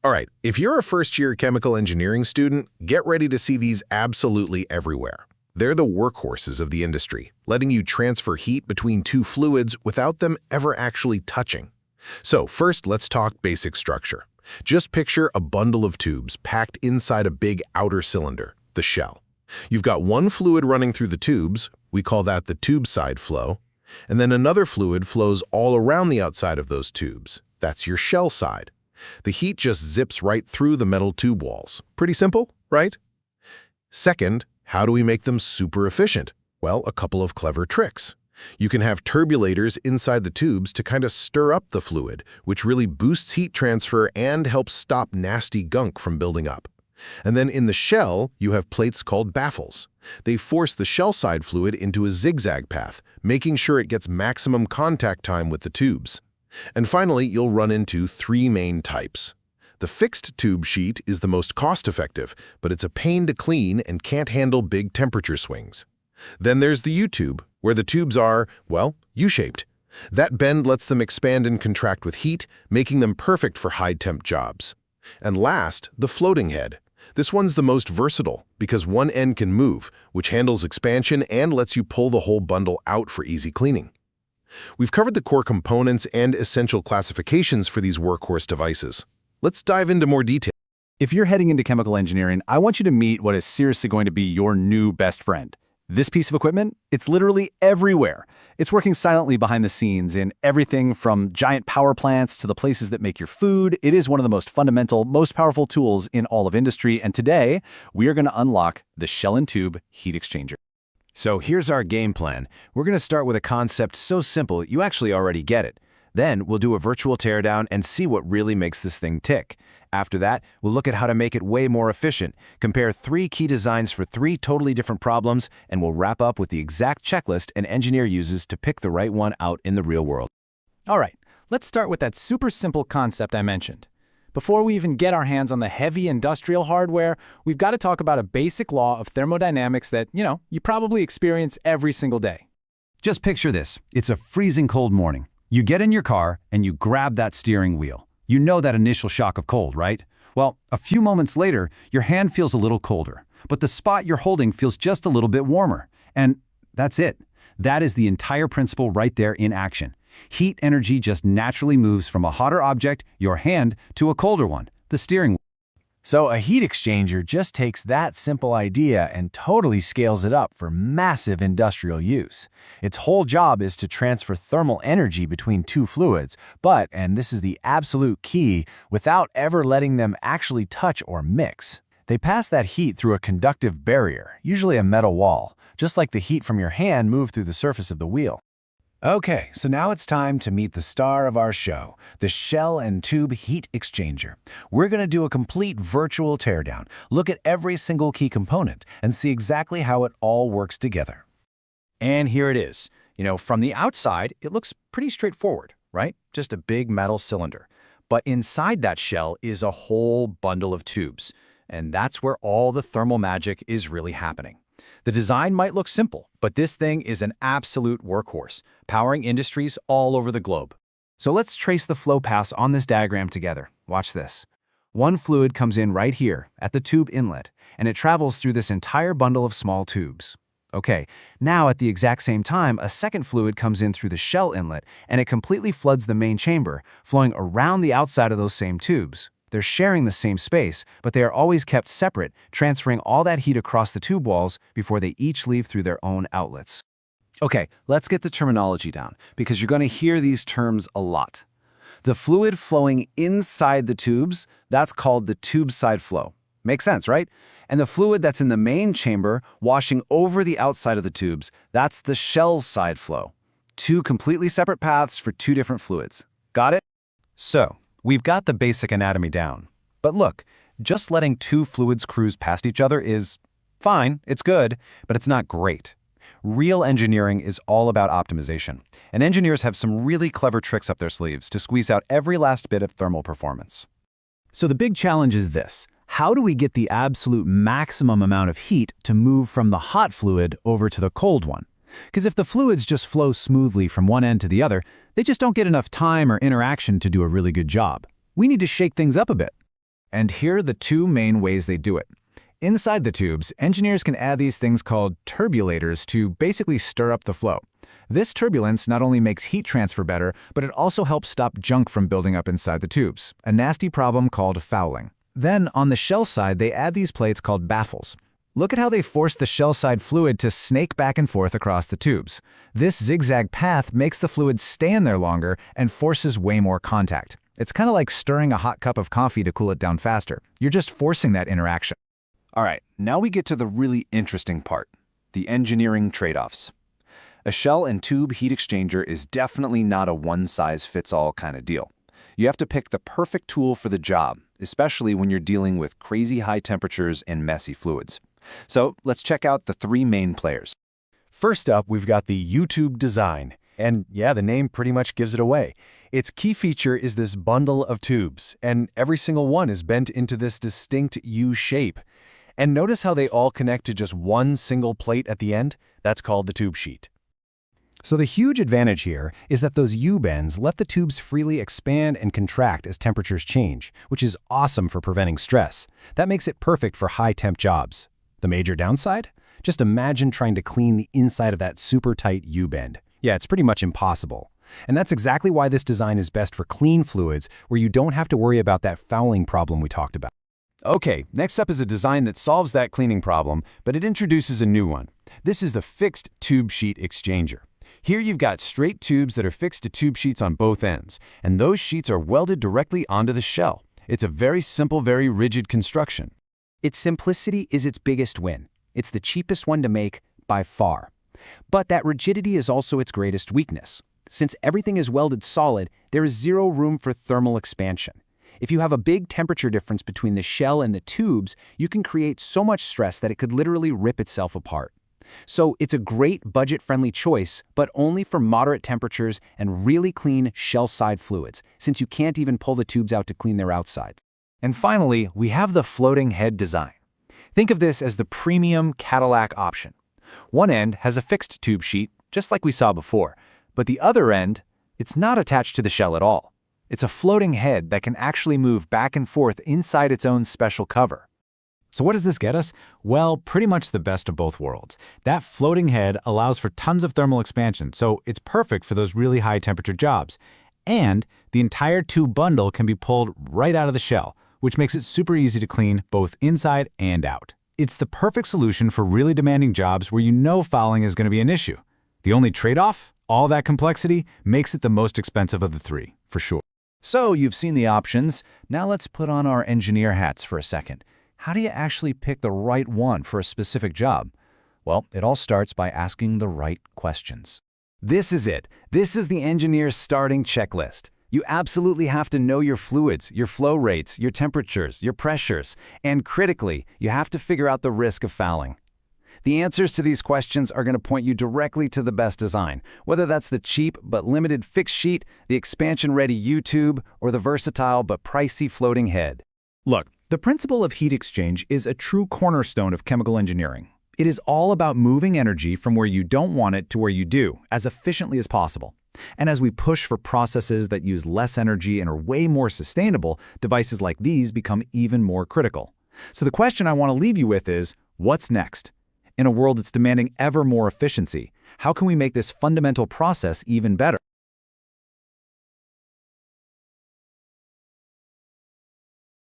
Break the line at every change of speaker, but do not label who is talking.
All right, if you're a first-year chemical engineering student, get ready to see these absolutely everywhere. They're the workhorses of the industry, letting you transfer heat between two fluids without them ever actually touching. So first, let's talk basic structure. Just picture a bundle of tubes packed inside a big outer cylinder, the shell. You've got one fluid running through the tubes, we call that the tube side flow, and then another fluid flows all around the outside of those tubes. That's your shell side. The heat just zips right through the metal tube walls. Pretty simple, right? Second, how do we make them super efficient? Well, a couple of clever tricks. You can have turbulators inside the tubes to kind of stir up the fluid, which really boosts heat transfer and helps stop nasty gunk from building up. And then in the shell, you have plates called baffles. They force the shell side fluid into a zigzag path, making sure it gets maximum contact time with the tubes. And finally, you'll run into three main types. The fixed tube sheet is the most cost-effective, but it's a pain to clean and can't handle big temperature swings. Then there's the U-tube, where the tubes are, well, U-shaped. That bend lets them expand and contract with heat, making them perfect for high-temp jobs. And last, the floating head. This one's the most versatile because one end can move, which handles expansion and lets you pull the whole bundle out for easy cleaning. We've covered the core components and essential classifications for these workhorse devices. Let's dive into more detail.
If you're heading into chemical engineering, I want you to meet what is seriously going to be your new best friend. This piece of equipment, it's literally everywhere. It's working silently behind the scenes in everything from giant power plants to the places that make your food. It is one of the most fundamental, most powerful tools in all of industry, and today, we are going to unlock the shell and tube heat exchanger.
So here's our game plan. We're going to start with a concept so simple you actually already get it. Then we'll do a virtual teardown and see what really makes this thing tick. After that, we'll look at how to make it way more efficient, compare 3 key designs for 3 totally different problems, and we'll wrap up with the exact checklist an engineer uses to pick the right one out in the real world.
All right, let's start with that super simple concept I mentioned. Before we even get our hands on the heavy industrial hardware, we've got to talk about a basic law of thermodynamics that, you probably experience every single day.
Just picture this. It's a freezing cold morning. You get in your car and you grab that steering wheel. You know that initial shock of cold, right? Well, a few moments later, your hand feels a little colder, but the spot you're holding feels just a little bit warmer. And that's it. That is the entire principle right there in action. Heat energy just naturally moves from a hotter object, your hand, to a colder one, the steering wheel.
So a heat exchanger just takes that simple idea and totally scales it up for massive industrial use. Its whole job is to transfer thermal energy between two fluids, but, and this is the absolute key, without ever letting them actually touch or mix. They pass that heat through a conductive barrier, usually a metal wall, just like the heat from your hand moved through the surface of the wheel. Okay, so now it's time to meet the star of our show, the shell and tube heat exchanger. We're going to do a complete virtual teardown, look at every single key component, and see exactly how it all works together.
And here it is. From the outside, it looks pretty straightforward, right? Just a big metal cylinder. But inside that shell is a whole bundle of tubes. And that's where all the thermal magic is really happening. The design might look simple, but this thing is an absolute workhorse, powering industries all over the globe. So let's trace the flow paths on this diagram together. Watch this. One fluid comes in right here at the tube inlet, and it travels through this entire bundle of small tubes. Okay, now at the exact same time, a second fluid comes in through the shell inlet, and it completely floods the main chamber, flowing around the outside of those same tubes. They're sharing the same space, but they are always kept separate, transferring all that heat across the tube walls before they each leave through their own outlets.
Okay, let's get the terminology down, because you're going to hear these terms a lot. The fluid flowing inside the tubes, that's called the tube side flow. Makes sense, right? And the fluid that's in the main chamber, washing over the outside of the tubes, that's the shell side flow. 2 completely separate paths for 2 different fluids. Got it? So, we've got the basic anatomy down. But look, just letting 2 fluids cruise past each other is fine, it's good, but it's not great. Real engineering is all about optimization, and engineers have some really clever tricks up their sleeves to squeeze out every last bit of thermal performance. So the big challenge is this. How do we get the absolute maximum amount of heat to move from the hot fluid over to the cold one? Because if the fluids just flow smoothly from one end to the other, they just don't get enough time or interaction to do a really good job. We need to shake things up a bit.
And here are the two main ways they do it. Inside the tubes, engineers can add these things called turbulators to basically stir up the flow. This turbulence not only makes heat transfer better, but it also helps stop junk from building up inside the tubes, a nasty problem called fouling. Then, on the shell side, they add these plates called baffles. Look at how they force the shell side fluid to snake back and forth across the tubes. This zigzag path makes the fluid stay in there longer and forces way more contact. It's kind of like stirring a hot cup of coffee to cool it down faster. You're just forcing that interaction.
All right, now we get to the really interesting part, the engineering trade-offs. A shell and tube heat exchanger is definitely not a one-size-fits-all kind of deal. You have to pick the perfect tool for the job, especially when you're dealing with crazy high temperatures and messy fluids. So let's check out the three main players.
First up, we've got the U-tube design. And yeah, the name pretty much gives it away. Its key feature is this bundle of tubes, and every single one is bent into this distinct U shape. And notice how they all connect to just one single plate at the end? That's called the tube sheet. So the huge advantage here is that those U-bends let the tubes freely expand and contract as temperatures change, which is awesome for preventing stress. That makes it perfect for high-temp jobs. The major downside? Just imagine trying to clean the inside of that super tight U-bend. Yeah, it's pretty much impossible. And that's exactly why this design is best for clean fluids where you don't have to worry about that fouling problem we talked about. Okay, next up is a design that solves that cleaning problem, but it introduces a new one. This is the fixed tube sheet exchanger. Here you've got straight tubes that are fixed to tube sheets on both ends, and those sheets are welded directly onto the shell. It's a very simple, very rigid construction.
Its simplicity is its biggest win. It's the cheapest one to make by far. But that rigidity is also its greatest weakness. Since everything is welded solid, there is zero room for thermal expansion. If you have a big temperature difference between the shell and the tubes, you can create so much stress that it could literally rip itself apart. So it's a great budget-friendly choice, but only for moderate temperatures and really clean shell-side fluids, since you can't even pull the tubes out to clean their outsides.
And finally, we have the floating head design. Think of this as the premium Cadillac option. One end has a fixed tube sheet, just like we saw before, but the other end, it's not attached to the shell at all. It's a floating head that can actually move back and forth inside its own special cover.
So what does this get us? Well, pretty much the best of both worlds. That floating head allows for tons of thermal expansion, so it's perfect for those really high temperature jobs. And the entire tube bundle can be pulled right out of the shell, which makes it super easy to clean both inside and out. It's the perfect solution for really demanding jobs where you know fouling is going to be an issue. The only trade-off? All that complexity makes it the most expensive of the three, for sure.
So you've seen the options. Now let's put on our engineer hats for a second. How do you actually pick the right one for a specific job? Well, it all starts by asking the right questions.
This is it. This is the engineer's starting checklist. You absolutely have to know your fluids, your flow rates, your temperatures, your pressures, and critically, you have to figure out the risk of fouling. The answers to these questions are going to point you directly to the best design, whether that's the cheap but limited fixed sheet, the expansion-ready U-tube, or the versatile but pricey floating head.
Look, the principle of heat exchange is a true cornerstone of chemical engineering. It is all about moving energy from where you don't want it to where you do, as efficiently as possible. And as we push for processes that use less energy and are way more sustainable, devices like these become even more critical. So the question I want to leave you with is, what's next? In a world that's demanding ever more efficiency, how can we make this fundamental process even better?